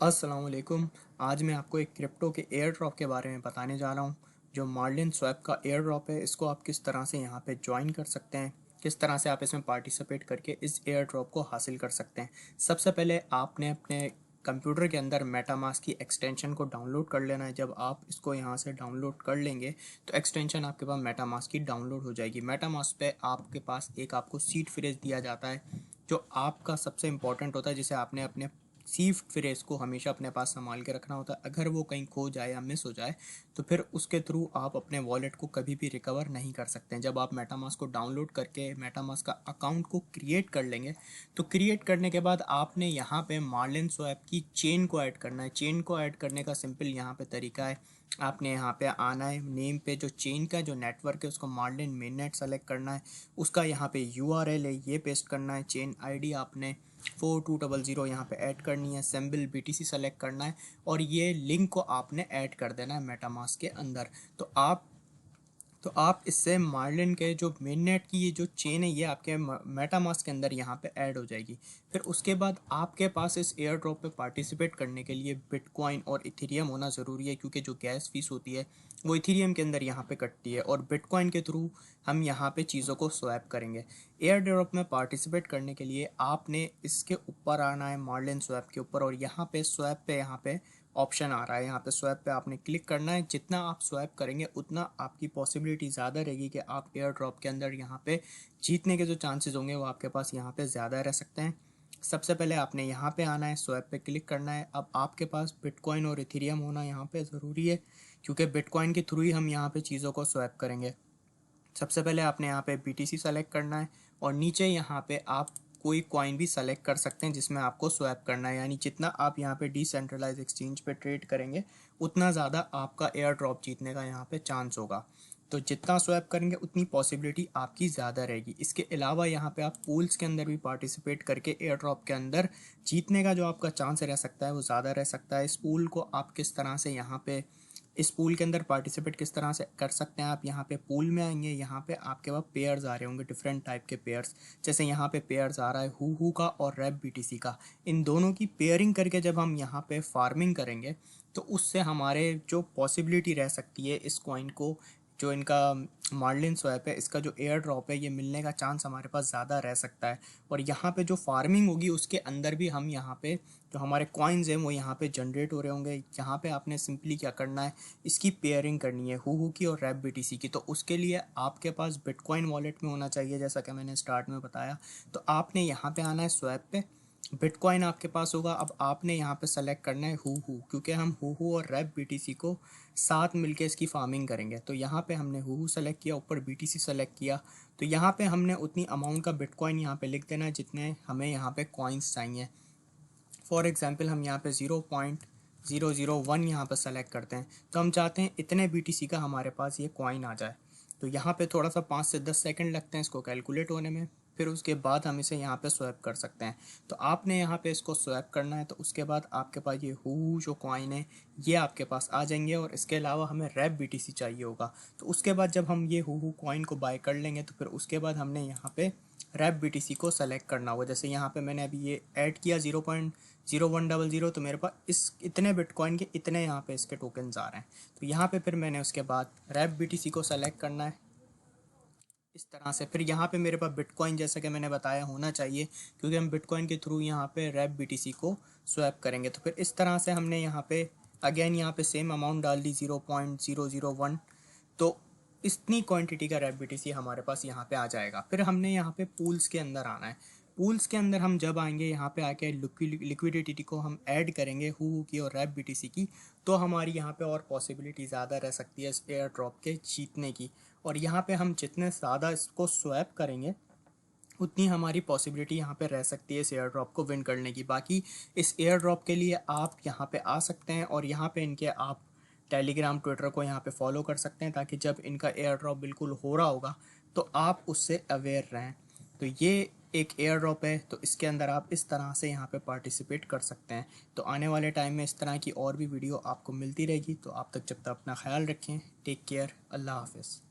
अस्सलाम वालेकुम। आज मैं आपको एक क्रिप्टो के एयर ड्रॉप के बारे में बताने जा रहा हूँ। जो मार्लिन स्वैप का एयर ड्रॉप है, इसको आप किस तरह से यहाँ पे ज्वाइन कर सकते हैं, किस तरह से आप इसमें पार्टिसिपेट करके इस एयर ड्रॉप को हासिल कर सकते हैं। सबसे पहले आपने अपने कंप्यूटर के अंदर मेटामास्क की एक्सटेंशन को डाउनलोड कर लेना है। जब आप इसको यहाँ से डाउनलोड कर लेंगे तो एक्सटेंशन आपके पास मेटामास्क की डाउनलोड हो जाएगी। मेटामास्क पे आपके पास एक आपको सीड फ्रेज दिया जाता है जो आपका सबसे इंपॉर्टेंट होता है, जिसे आपने अपने सीड फ्रेज को हमेशा अपने पास संभाल के रखना होता है। अगर वो कहीं खो जाए या मिस हो जाए तो फिर उसके थ्रू आप अपने वॉलेट को कभी भी रिकवर नहीं कर सकते हैं। जब आप मेटामास्क को डाउनलोड करके मेटामास्क का अकाउंट को क्रिएट कर लेंगे तो क्रिएट करने के बाद आपने यहाँ पे मार्लिन स्वैप की चेन को ऐड करना है। चेन को ऐड करने का सिंपल यहाँ पे तरीका है, आपने यहाँ पे आना है, नेम पे जो चेन का जो नेटवर्क है उसको मार्लिन मेन नेट सेलेक्ट करना है, उसका यहाँ पे यूआरएल है ये पेस्ट करना है, चेन आईडी आपने 4200 यहाँ पे ऐड करनी है, सिंबल बीटीसी सेलेक्ट करना है और ये लिंक को आपने ऐड कर देना है मेटामास्क के अंदर। तो आप इससे मार्लिन के जो मेननेट की ये जो चेन है ये आपके मेटामास्क के अंदर यहाँ पे ऐड हो जाएगी। फिर उसके बाद आपके पास इस एयर ड्रॉप पे पार्टिसिपेट करने के लिए बिटकॉइन और इथेरियम होना ज़रूरी है, क्योंकि जो गैस फीस होती है वो इथेरियम के अंदर यहाँ पे कटती है और बिटकॉइन के थ्रू हम यहाँ पे चीज़ों को स्वैप करेंगे। एयर ड्रॉप में पार्टिसिपेट करने के लिए आपने इसके ऊपर आना है, मार्लिन स्वैप के ऊपर, और यहाँ पे स्वैप पे यहाँ पे ऑप्शन आ रहा है, यहाँ पे स्वैप पे आपने क्लिक करना है। जितना आप स्वैप करेंगे उतना आपकी पॉसिबिलिटी ज़्यादा रहेगी कि आप एयर ड्रॉप के अंदर यहाँ पे जीतने के जो चांसेस होंगे वो आपके पास यहाँ पे ज़्यादा रह सकते हैं। सबसे पहले आपने यहाँ पे आना है, स्वैप पे क्लिक करना है। अब आपके पास बिटकॉइन और इथेरियम होना यहाँ पे ज़रूरी है, क्योंकि बिटकॉइन के थ्रू ही हम यहाँ पे चीज़ों को स्वैप करेंगे। सबसे पहले आपने यहाँ पे बीटीसी सेलेक्ट करना है और नीचे यहाँ पे आप कोई कॉइन भी सेलेक्ट कर सकते हैं जिसमें आपको स्वैप करना है। यानी जितना आप यहाँ पे डिसेंट्रलाइज एक्सचेंज पे ट्रेड करेंगे उतना ज़्यादा आपका एयर ड्रॉप जीतने का यहाँ पे चांस होगा। तो जितना स्वैप करेंगे उतनी पॉसिबिलिटी आपकी ज़्यादा रहेगी। इसके अलावा यहाँ पे आप पूल्स के अंदर भी पार्टिसिपेट करके एयर ड्रॉप के अंदर जीतने का जो आपका चांस रह सकता है वो ज़्यादा रह सकता है। इस पूल को आप किस तरह से यहाँ पे इस पूल के अंदर पार्टिसिपेट किस तरह से कर सकते हैं, आप यहाँ पे पूल में आएंगे, यहाँ पे आपके पास पेयर्स आ रहे होंगे, डिफरेंट टाइप के पेयर्स। जैसे यहाँ पे पेयर्स आ रहा है हु का और रैप बीटीसी का। इन दोनों की पेयरिंग करके जब हम यहाँ पे फार्मिंग करेंगे तो उससे हमारे जो पॉसिबिलिटी रह सकती है इस कॉइन को, जो इनका मार्लिन स्वैप है, इसका जो एयर ड्रॉप है, ये मिलने का चांस हमारे पास ज़्यादा रह सकता है। और यहाँ पे जो फार्मिंग होगी उसके अंदर भी हम यहाँ पे जो हमारे कॉइन्स हैं वो यहाँ पे जनरेट हो रहे होंगे। यहाँ पे आपने सिंपली क्या करना है, इसकी पेयरिंग करनी है हु की और रैप बीटीसी की। तो उसके लिए आपके पास बिटकॉइन वॉलेट में होना चाहिए, जैसा कि मैंने स्टार्ट में बताया। तो आपने यहाँ पे आना है स्वैप पे, बिटकॉइन आपके पास होगा। अब आपने यहाँ पे सेलेक्ट करना है हु, क्योंकि हम हु और रैप बीटीसी को साथ मिलके इसकी फार्मिंग करेंगे। तो यहाँ पे हमने हु सेलेक्ट किया, ऊपर बीटीसी सेलेक्ट किया। तो यहाँ पे हमने उतनी अमाउंट का बिटकॉइन यहाँ पे लिख देना है जितने हमें यहाँ पे कॉइन्स चाहिए। फॉर एग्जांपल हम यहाँ पे 0.001 यहाँ पर सेलेक्ट करते हैं, तो हम चाहते हैं इतने बीटीसी का हमारे पास ये कॉइन आ जाए। तो यहाँ पे थोड़ा सा 5 से 10 सेकंड लगते हैं इसको कैलकुलेट होने में। फिर उसके बाद हम इसे यहाँ पे स्वैप कर सकते हैं। तो आपने यहाँ पे इसको स्वैप करना है, तो उसके बाद आपके पास ये हु जो कॉइन है ये आपके पास आ जाएंगे। और इसके अलावा हमें रैप बीटीसी चाहिए होगा। तो उसके बाद जब हम ये हु कॉइन को बाय कर लेंगे तो फिर उसके बाद हमने यहाँ पे रैप बीटीसी को सेलेक्ट करना होगा। जैसे यहाँ पे मैंने अभी ये ऐड किया 0.0100, तो मेरे पास इस इतने बिटकॉइन के इतने यहाँ पे इसके टोकन्स आ रहे हैं। तो यहाँ पे फिर मैंने उसके बाद रैप बीटीसी को सेलेक्ट करना है इस तरह से। फिर यहाँ पे मेरे पास बिटकॉइन, जैसा कि मैंने बताया, होना चाहिए, क्योंकि हम बिटकॉइन के थ्रू यहाँ पे रैप बीटीसी को स्वैप करेंगे। तो फिर इस तरह से हमने यहाँ पे अगेन यहाँ पे सेम अमाउंट डाल दी 0.001। तो इतनी क्वांटिटी का रैप बीटीसी हमारे पास यहाँ पे आ जाएगा। फिर हमने यहाँ पे पूल्स के अंदर आना है। पूल्स के अंदर हम जब आएंगे, यहाँ पे आके लिक्विडिटी को हम ऐड करेंगे हु की और रैप बीटीसी की, तो हमारी यहाँ पे और पॉसिबिलिटी ज़्यादा रह सकती है इस एयर ड्रॉप के जीतने की। और यहाँ पे हम जितने ज़्यादा इसको स्वैप करेंगे उतनी हमारी पॉसिबिलिटी यहाँ पे रह सकती है इस एयर ड्रॉप को विन करने की। बाकी इस एयर ड्रॉप के लिए आप यहाँ पे आ सकते हैं और यहाँ पे इनके आप टेलीग्राम ट्विटर को यहाँ पे फॉलो कर सकते हैं, ताकि जब इनका एयर ड्रॉप बिल्कुल हो रहा होगा तो आप उससे अवेयर रहें। तो ये एक एयर ड्रॉप है, तो इसके अंदर आप इस तरह से यहाँ पे पार्टिसिपेट कर सकते हैं। तो आने वाले टाइम में इस तरह की और भी वीडियो आपको मिलती रहेगी। तो आप तक जब तक अपना ख्याल रखें, टेक केयर, अल्लाह हाफिज़।